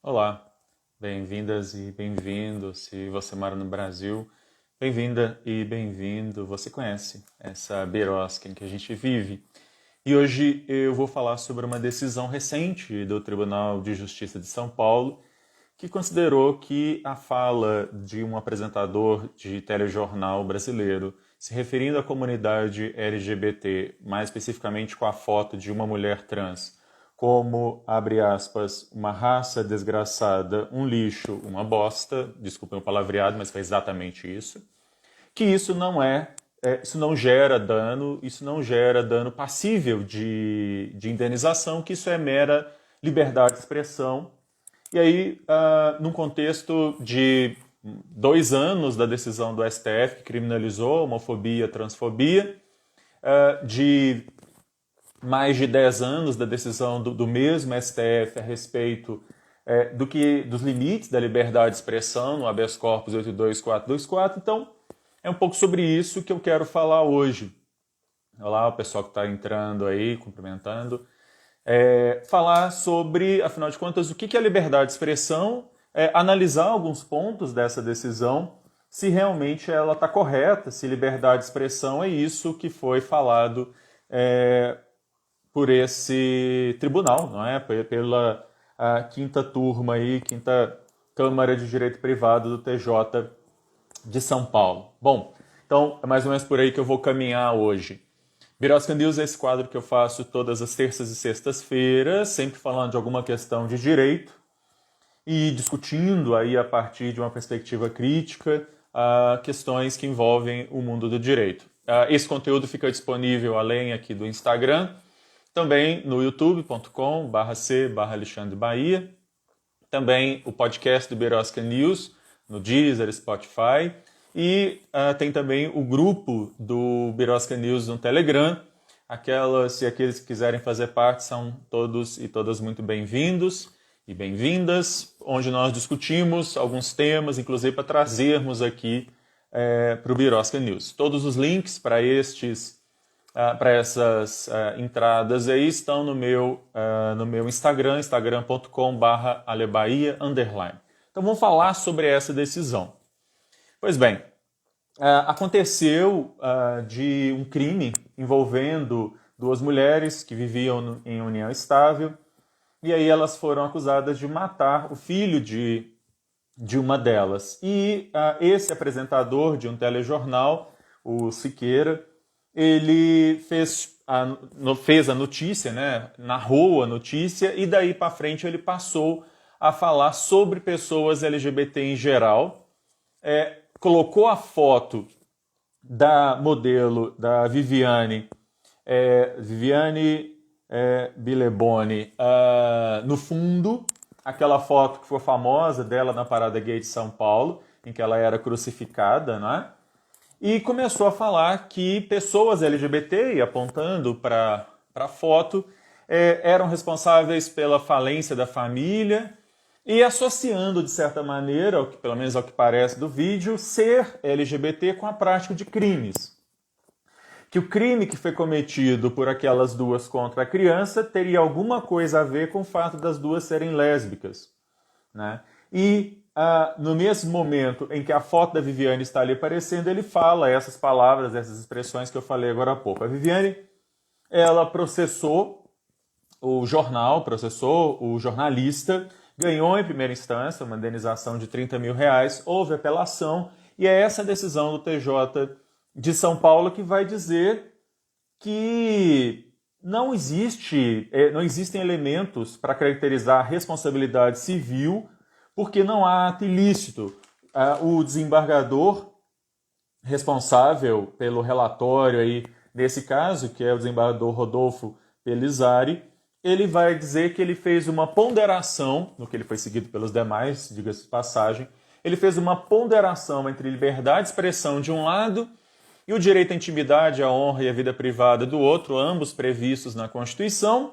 Olá, bem-vindas e bem-vindos. Se você mora no Brasil, bem-vinda e bem-vindo. Você conhece essa birosca em que a gente vive. E hoje eu vou falar sobre uma decisão recente do Tribunal de Justiça de São Paulo, que considerou que a fala de um apresentador de telejornal brasileiro, se referindo à comunidade LGBT, mais especificamente com a foto de uma mulher trans, como, abre aspas, uma raça desgraçada, um lixo, uma bosta, desculpem o palavreado, mas foi exatamente isso, que isso não gera dano, isso não gera dano passível de indenização, que isso é mera liberdade de expressão. E aí, num contexto de 2 anos da decisão do STF que criminalizou a homofobia, a transfobia, de mais de 10 anos da decisão do mesmo STF a respeito dos limites da liberdade de expressão no habeas corpus 82424. Então, é um pouco sobre isso que eu quero falar hoje. Olá, o pessoal que está entrando aí, cumprimentando. Falar sobre, afinal de contas, o que é liberdade de expressão, analisar alguns pontos dessa decisão, se realmente ela está correta, se liberdade de expressão é isso que foi falado por esse tribunal, não é? Pela quinta turma aí, quinta Câmara de Direito Privado do TJ de São Paulo. Bom, então é mais ou menos por aí que eu vou caminhar hoje. Birosca News é esse quadro que eu faço todas as terças e sextas-feiras, sempre falando de alguma questão de direito e discutindo aí a partir de uma perspectiva crítica questões que envolvem o mundo do direito. Esse conteúdo fica disponível além aqui do Instagram, também no youtube.com/c/Alexandre Bahia, também o podcast do Birosca News, no Deezer, Spotify, e tem também o grupo do Birosca News no Telegram. Se aqueles que quiserem fazer parte são todos e todas muito bem-vindos e bem-vindas, onde nós discutimos alguns temas, inclusive para trazermos aqui para o Birosca News. Todos os links para essas entradas aí estão no meu Instagram, instagram.com/alebaia_. Então vamos falar sobre essa decisão. Pois bem, aconteceu de um crime envolvendo 2 mulheres que viviam em união estável, e aí elas foram acusadas de matar o filho de uma delas. E esse apresentador de um telejornal, o Siqueira, ele fez a notícia, né? Narrou a notícia, e daí para frente ele passou a falar sobre pessoas LGBT em geral, colocou a foto da modelo, da Viviane Bileboni, no fundo, aquela foto que foi famosa dela na Parada Gay de São Paulo, em que ela era crucificada, não é? E começou a falar que pessoas LGBT, apontando para a foto, eram responsáveis pela falência da família e associando, de certa maneira, pelo menos ao que parece do vídeo, ser LGBT com a prática de crimes. Que o crime que foi cometido por aquelas 2 contra a criança teria alguma coisa a ver com o fato das 2 serem lésbicas, né? E no mesmo momento em que a foto da Viviane está ali aparecendo, ele fala essas palavras, essas expressões que eu falei agora há pouco. A Viviane, ela processou o jornalista, ganhou em primeira instância uma indenização de R$30 mil, houve apelação, e é essa decisão do TJ de São Paulo que vai dizer que não existem elementos para caracterizar a responsabilidade civil, porque não há ato ilícito. O desembargador responsável pelo relatório aí, nesse caso, que é o desembargador Rodolfo Pelizari, ele vai dizer que ele fez uma ponderação, no que ele foi seguido pelos demais, diga-se de passagem, ele fez uma ponderação entre liberdade de expressão de um lado e o direito à intimidade, à honra e à vida privada do outro, ambos previstos na Constituição,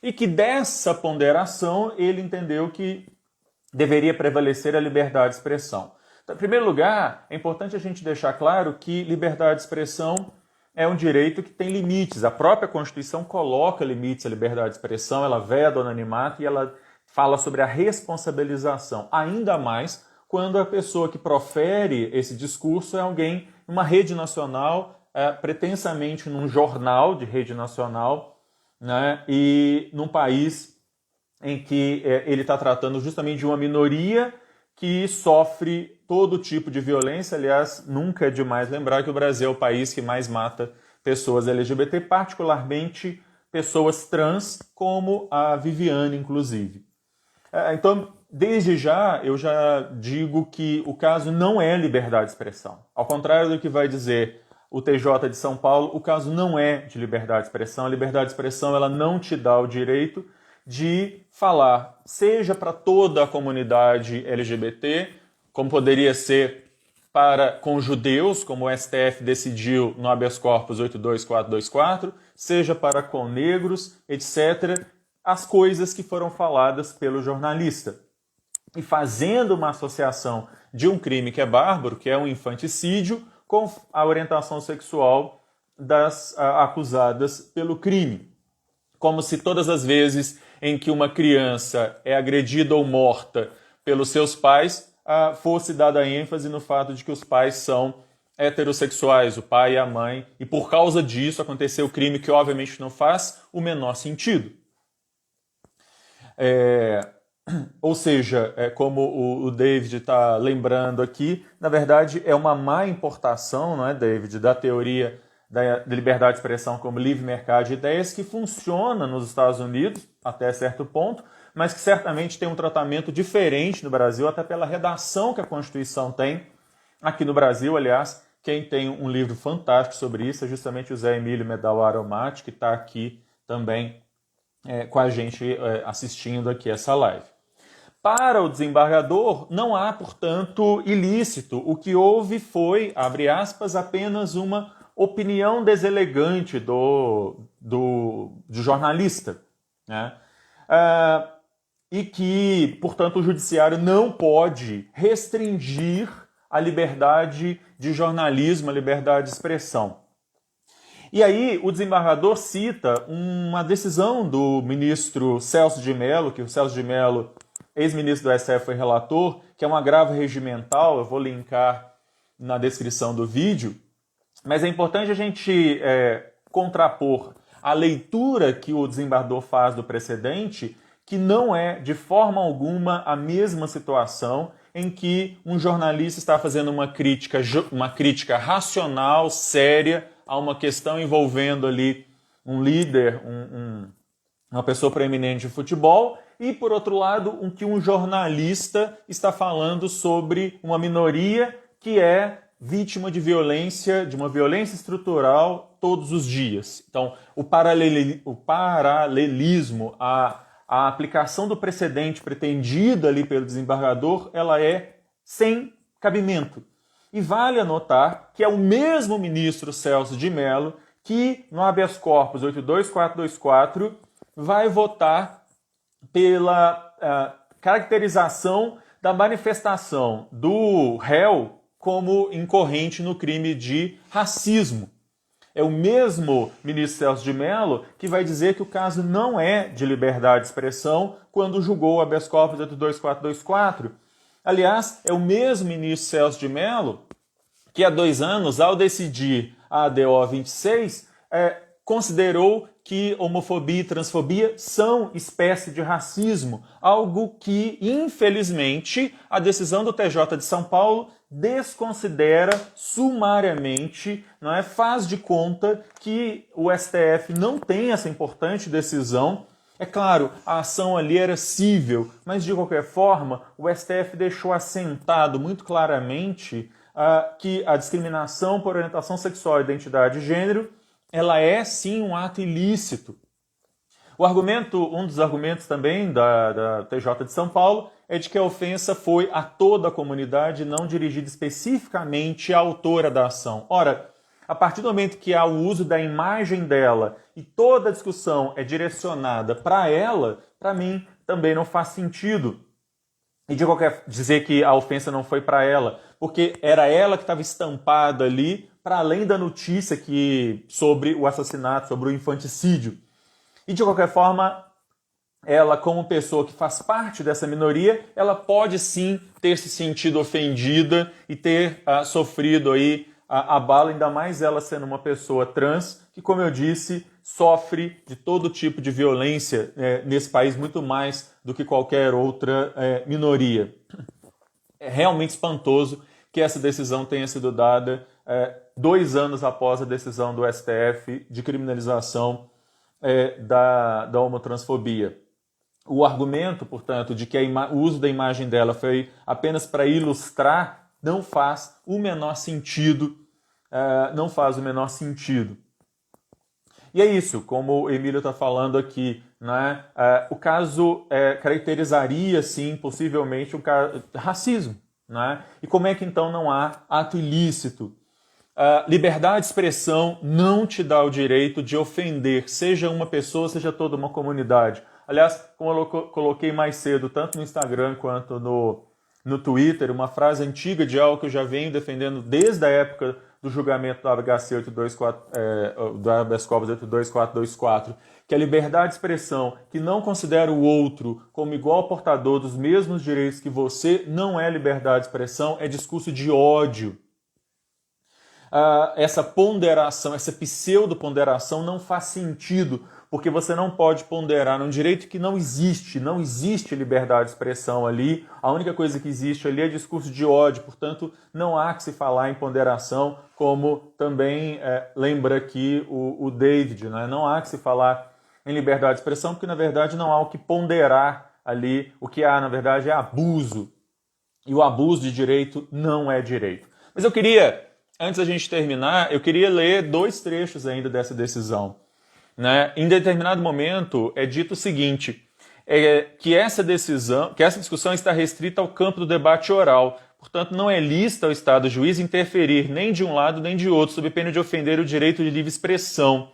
e que dessa ponderação ele entendeu que deveria prevalecer a liberdade de expressão. Então, em primeiro lugar, é importante a gente deixar claro que liberdade de expressão é um direito que tem limites. A própria Constituição coloca limites à liberdade de expressão, ela veda o anonimato e ela fala sobre a responsabilização, ainda mais quando a pessoa que profere esse discurso é alguém em uma rede nacional, pretensamente num jornal de rede nacional, né, e num país em que ele está tratando justamente de uma minoria que sofre todo tipo de violência. Aliás, nunca é demais lembrar que o Brasil é o país que mais mata pessoas LGBT, particularmente pessoas trans, como a Viviane, inclusive. Então, desde já, eu já digo que o caso não é liberdade de expressão. Ao contrário do que vai dizer o TJ de São Paulo, o caso não é de liberdade de expressão. A liberdade de expressão ela não te dá o direito de falar, seja para toda a comunidade LGBT, como poderia ser com judeus, como o STF decidiu no habeas corpus 82424, seja para com negros, etc., as coisas que foram faladas pelo jornalista. E fazendo uma associação de um crime que é bárbaro, que é um infanticídio, com a orientação sexual das acusadas pelo crime. Como se todas as vezes em que uma criança é agredida ou morta pelos seus pais, fosse dada ênfase no fato de que os pais são heterossexuais, o pai e a mãe, e por causa disso aconteceu o crime que obviamente não faz o menor sentido. Ou seja, como o David está lembrando aqui, na verdade é uma má importação, não é, David, da teoria da liberdade de expressão como livre mercado de ideias, que funciona nos Estados Unidos até certo ponto, mas que certamente tem um tratamento diferente no Brasil, até pela redação que a Constituição tem. Aqui no Brasil, aliás, quem tem um livro fantástico sobre isso é justamente o Zé Emílio Medal Aromati, que está aqui também com a gente assistindo aqui essa live. Para o desembargador, não há, portanto, ilícito. O que houve foi, abre aspas, apenas uma opinião deselegante do jornalista, né? E que, portanto, o judiciário não pode restringir a liberdade de jornalismo, a liberdade de expressão. E aí o desembargador cita uma decisão do ministro Celso de Mello, que o Celso de Mello, ex-ministro do STF, foi relator, que é um agravo regimental, eu vou linkar na descrição do vídeo, mas é importante a gente contrapor a leitura que o desembargador faz do precedente, que não é de forma alguma a mesma situação em que um jornalista está fazendo uma crítica racional, séria, a uma questão envolvendo ali um líder, uma pessoa proeminente de futebol, e, por outro lado, que um jornalista está falando sobre uma minoria que é vítima de uma violência estrutural todos os dias. Então, o paralelismo, a aplicação do precedente pretendida ali pelo desembargador, ela é sem cabimento. E vale anotar que é o mesmo ministro Celso de Mello que, no habeas corpus 82424, vai votar pela caracterização da manifestação do réu como incorrente no crime de racismo. É o mesmo ministro Celso de Mello que vai dizer que o caso não é de liberdade de expressão quando julgou o habeas corpus 82424. Aliás, é o mesmo ministro Celso de Mello que há 2 anos, ao decidir a ADO 26, considerou que homofobia e transfobia são espécie de racismo, algo que, infelizmente, a decisão do TJ de São Paulo desconsidera sumariamente, não é? Faz de conta que o STF não tem essa importante decisão. É claro, a ação ali era cível, mas de qualquer forma, o STF deixou assentado muito claramente que a discriminação por orientação sexual e identidade de gênero, ela é sim um ato ilícito. Um dos argumentos também da TJ de São Paulo é de que a ofensa foi a toda a comunidade, não dirigida especificamente à autora da ação. Ora, a partir do momento que há o uso da imagem dela e toda a discussão é direcionada para ela, para mim também não faz sentido. E dizer que a ofensa não foi para ela, porque era ela que estava estampada ali, para além da notícia sobre o assassinato, sobre o infanticídio. E de qualquer forma, ela, como pessoa que faz parte dessa minoria, ela pode sim ter se sentido ofendida e ter sofrido aí a bala, ainda mais ela sendo uma pessoa trans, que, como eu disse, sofre de todo tipo de violência nesse país, muito mais do que qualquer outra minoria. É realmente espantoso que essa decisão tenha sido dada 2 anos após a decisão do STF de criminalização da homotransfobia. O argumento, portanto, de que o uso da imagem dela foi apenas para ilustrar não faz o menor sentido. Não faz o menor sentido. E é isso, como o Emílio está falando aqui, né? O caso caracterizaria, sim, possivelmente, racismo. Né? E como é que então não há ato ilícito? Liberdade de expressão não te dá o direito de ofender, seja uma pessoa, seja toda uma comunidade. Aliás, como eu coloquei mais cedo, tanto no Instagram quanto no Twitter, uma frase antiga de algo que eu já venho defendendo desde a época do julgamento do HC 824, do habeas corpus 82424, que a liberdade de expressão que não considera o outro como igual portador dos mesmos direitos que você não é liberdade de expressão, é discurso de ódio. Essa ponderação, essa pseudo-ponderação não faz sentido, porque você não pode ponderar num direito que não existe liberdade de expressão ali, a única coisa que existe ali é discurso de ódio, portanto não há que se falar em ponderação, como também lembra aqui o David, né? Não há que se falar em liberdade de expressão, porque na verdade não há o que ponderar ali, o que há na verdade é abuso, e o abuso de direito não é direito. Mas eu queria, antes da gente terminar, eu queria ler 2 trechos ainda dessa decisão. Né? Em determinado momento é dito o seguinte, que essa discussão está restrita ao campo do debate oral, portanto não é lícito ao Estado juiz interferir nem de um lado nem de outro, sob pena de ofender o direito de livre expressão.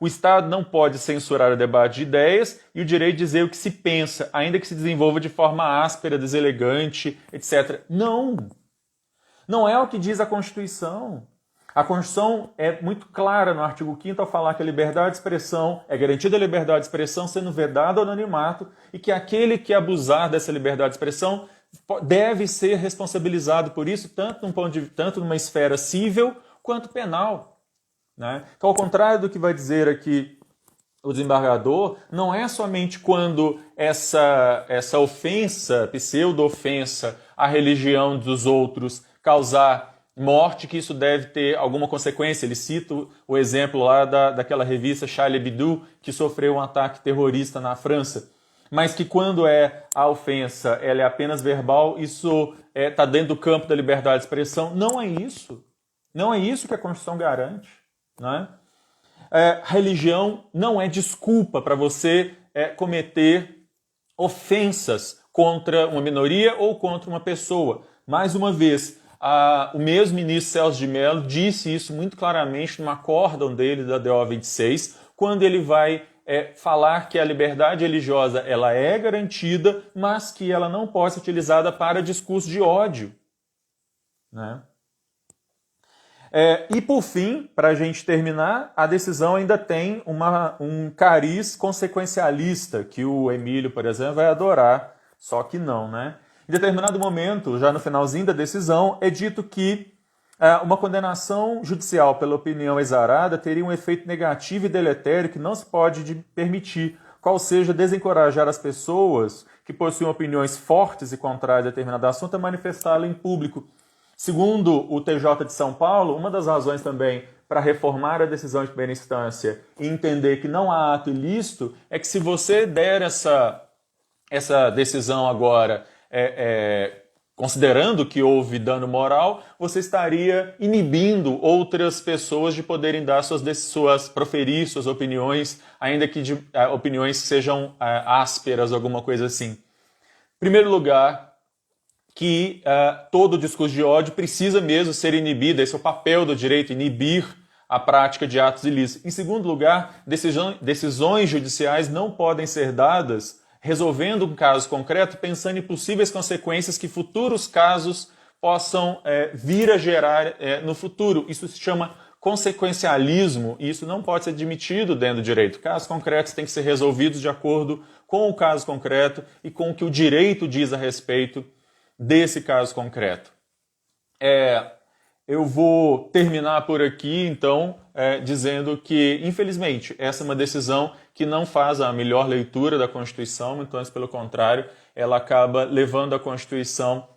O Estado não pode censurar o debate de ideias e o direito de dizer o que se pensa, ainda que se desenvolva de forma áspera, deselegante, etc. Não é o que diz a Constituição. A Constituição é muito clara no artigo 5º ao falar que a liberdade de expressão é garantida a liberdade de expressão sendo vedado o anonimato e que aquele que abusar dessa liberdade de expressão deve ser responsabilizado por isso, tanto numa esfera civil quanto penal. Né? Então, ao contrário do que vai dizer aqui o desembargador, não é somente quando essa ofensa, pseudo-ofensa à religião dos outros causar morte, que isso deve ter alguma consequência. Ele cita o exemplo lá daquela revista Charlie Hebdo, que sofreu um ataque terrorista na França. Mas que quando a ofensa ela é apenas verbal, isso está dentro do campo da liberdade de expressão. Não é isso. Não é isso que a Constituição garante. Né? Religião não é desculpa para você cometer ofensas contra uma minoria ou contra uma pessoa. Mais uma vez, o mesmo ministro Celso de Mello disse isso muito claramente no acórdão dele da DO 26, quando ele vai falar que a liberdade religiosa ela é garantida, mas que ela não pode ser utilizada para discurso de ódio. Né? E por fim, para a gente terminar, a decisão ainda tem um cariz consequencialista, que o Emílio, por exemplo, vai adorar, só que não, né? Em determinado momento, já no finalzinho da decisão, é dito que uma condenação judicial pela opinião exarada teria um efeito negativo e deletério que não se pode permitir, qual seja desencorajar as pessoas que possuem opiniões fortes e contrárias a determinado assunto a manifestá-la em público. Segundo o TJ de São Paulo, uma das razões também para reformar a decisão de primeira instância e entender que não há ato ilícito é que se você der essa decisão agora considerando que houve dano moral, você estaria inibindo outras pessoas de poderem dar proferir suas opiniões, ainda que opiniões que sejam ásperas, alguma coisa assim. Em primeiro lugar, que todo discurso de ódio precisa mesmo ser inibido, esse é o papel do direito, inibir a prática de atos ilícitos. Em segundo lugar, decisões judiciais não podem ser dadas resolvendo um caso concreto, pensando em possíveis consequências que futuros casos possam vir a gerar no futuro. Isso se chama consequencialismo, e isso não pode ser admitido dentro do direito. Casos concretos têm que ser resolvidos de acordo com o caso concreto e com o que o direito diz a respeito desse caso concreto. Eu vou terminar por aqui, então, dizendo que, infelizmente, essa é uma decisão que não faz a melhor leitura da Constituição, então, pelo contrário, ela acaba levando a Constituição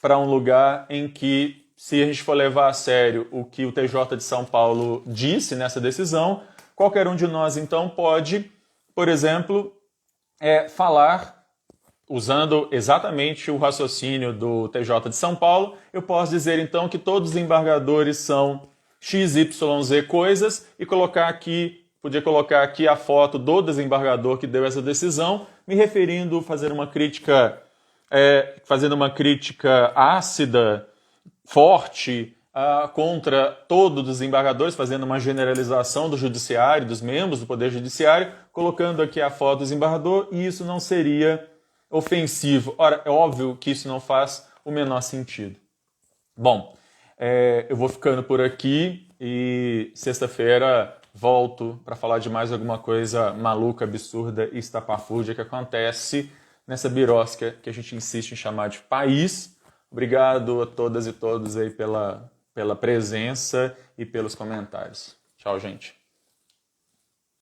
para um lugar em que, se a gente for levar a sério o que o TJ de São Paulo disse nessa decisão, qualquer um de nós, então, pode, por exemplo, falar, usando exatamente o raciocínio do TJ de São Paulo, eu posso dizer, então, que todos os embargadores são XYZ coisas e podia colocar aqui a foto do desembargador que deu essa decisão, me referindo, fazendo uma crítica ácida, forte, contra todos os desembargadores, fazendo uma generalização do judiciário, dos membros do Poder Judiciário, colocando aqui a foto do desembargador, e isso não seria ofensivo. Ora, é óbvio que isso não faz o menor sentido. Bom, eu vou ficando por aqui e sexta-feira volto para falar de mais alguma coisa maluca, absurda e estapafúrdia que acontece nessa birosca que a gente insiste em chamar de país. Obrigado a todas e todos aí pela presença e pelos comentários. Tchau, gente.